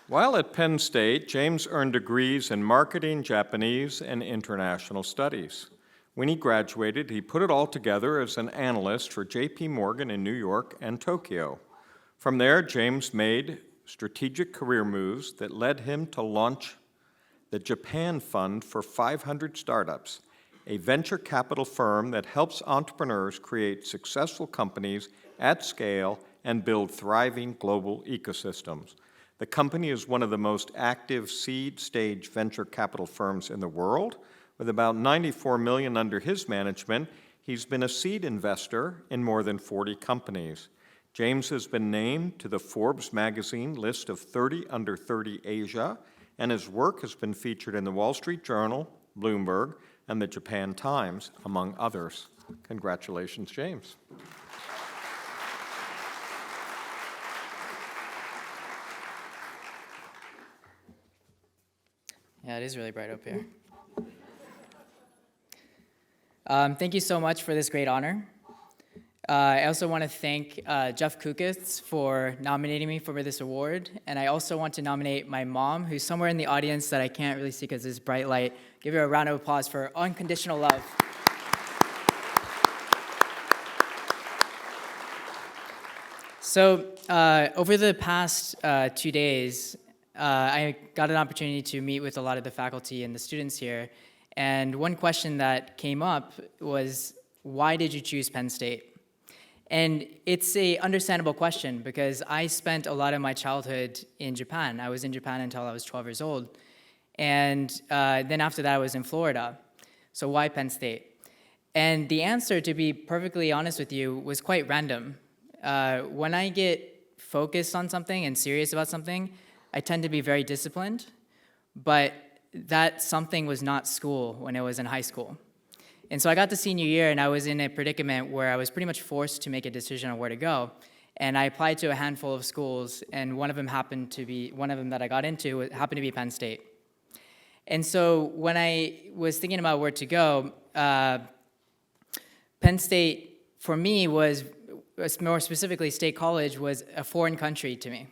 While at Penn State, James earned degrees in marketing, Japanese, and international studies. When he graduated, he put it all together as an analyst for J.P. Morgan in New York and Tokyo. From there, James made strategic career moves that led him to launch the Japan Fund for 500 Startups, a venture capital firm that helps entrepreneurs create successful companies at scale and build thriving global ecosystems. The company is one of the most active seed-stage venture capital firms in the world. With about $94 million under his management, he's been a seed investor in more than 40 companies. James has been named to the Forbes magazine list of 30 under 30 Asia, and his work has been featured in the Wall Street Journal, Bloomberg, and the Japan Times, among others. Congratulations, James. Yeah, it is really bright up here. Thank you so much for this great honor. I also want to thank Jeff Kukis for nominating me for this award, and I also want to nominate my mom, who's somewhere in the audience that I can't really see because of this bright light. Give her a round of applause for unconditional love. So over the past 2 days, I got an opportunity to meet with a lot of the faculty and the students here, and one question that came up was, why did you choose Penn State? And it's an understandable question because I spent a lot of my childhood in Japan. I was in Japan until I was 12 years old. And then after that, I was in Florida. So why Penn State? And the answer, to be perfectly honest with you, was quite random. When I get focused on something and serious about something, I tend to be very disciplined. But that something was not school when I was in high school. And so I got to senior year, and I was in a predicament where I was pretty much forced to make a decision on where to go. And I applied to a handful of schools, and one of them that I got into happened to be Penn State. And so when I was thinking about where to go, Penn State, for me, was, more specifically, State College was a foreign country to me.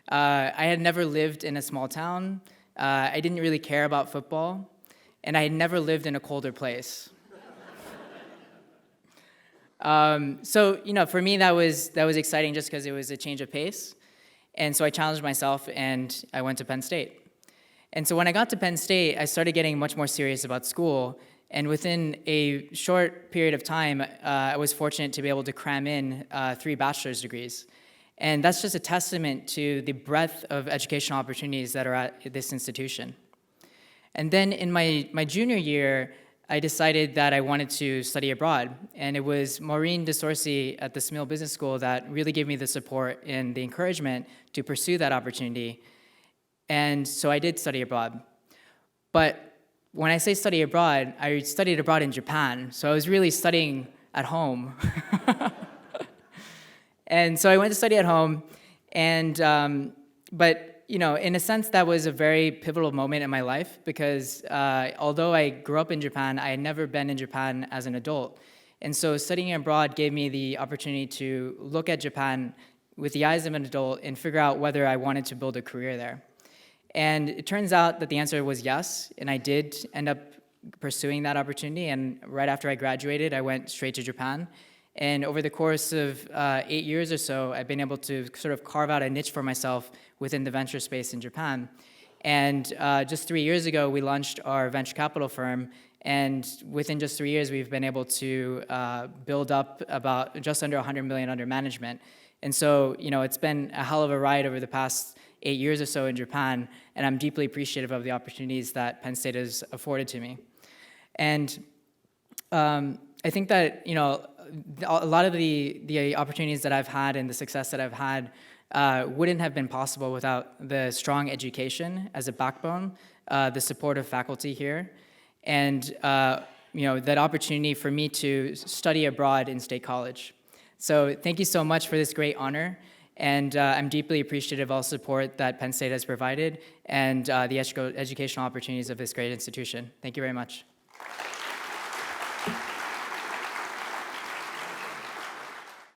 I had never lived in a small town. I didn't really care about football, and I had never lived in a colder place. So, for me, that was exciting just because it was a change of pace. And so I challenged myself, and I went to Penn State. And so when I got to Penn State, I started getting much more serious about school. And within a short period of time, I was fortunate to be able to cram in 3 bachelor's degrees. And that's just a testament to the breadth of educational opportunities that are at this institution. And then in my junior year, I decided that I wanted to study abroad. And it was Maureen DeSorcy at the Smil Business School that really gave me the support and the encouragement to pursue that opportunity. And so I did study abroad. But when I say study abroad, I studied abroad in Japan. So I was really studying at home. And so I went to study at home. And, but in a sense, that was a very pivotal moment in my life because although I grew up in Japan, I had never been in Japan as an adult. And so studying abroad gave me the opportunity to look at Japan with the eyes of an adult and figure out whether I wanted to build a career there. And it turns out that the answer was yes, and I did end up pursuing that opportunity. And right after I graduated, I went straight to Japan. And over the course of 8 years or so, I've been able to sort of carve out a niche for myself within the venture space in Japan. And just 3 years ago, we launched our venture capital firm. And within just 3 years, we've been able to build up about just under 100 million under management. And so, it's been a hell of a ride over the past 8 years or so in Japan. And I'm deeply appreciative of the opportunities that Penn State has afforded to me. And I think that, a lot of the opportunities that I've had and the success that I've had wouldn't have been possible without the strong education as a backbone, the support of faculty here, and that opportunity for me to study abroad in State College. So thank you so much for this great honor, and I'm deeply appreciative of all support that Penn State has provided and the educational opportunities of this great institution. Thank you very much.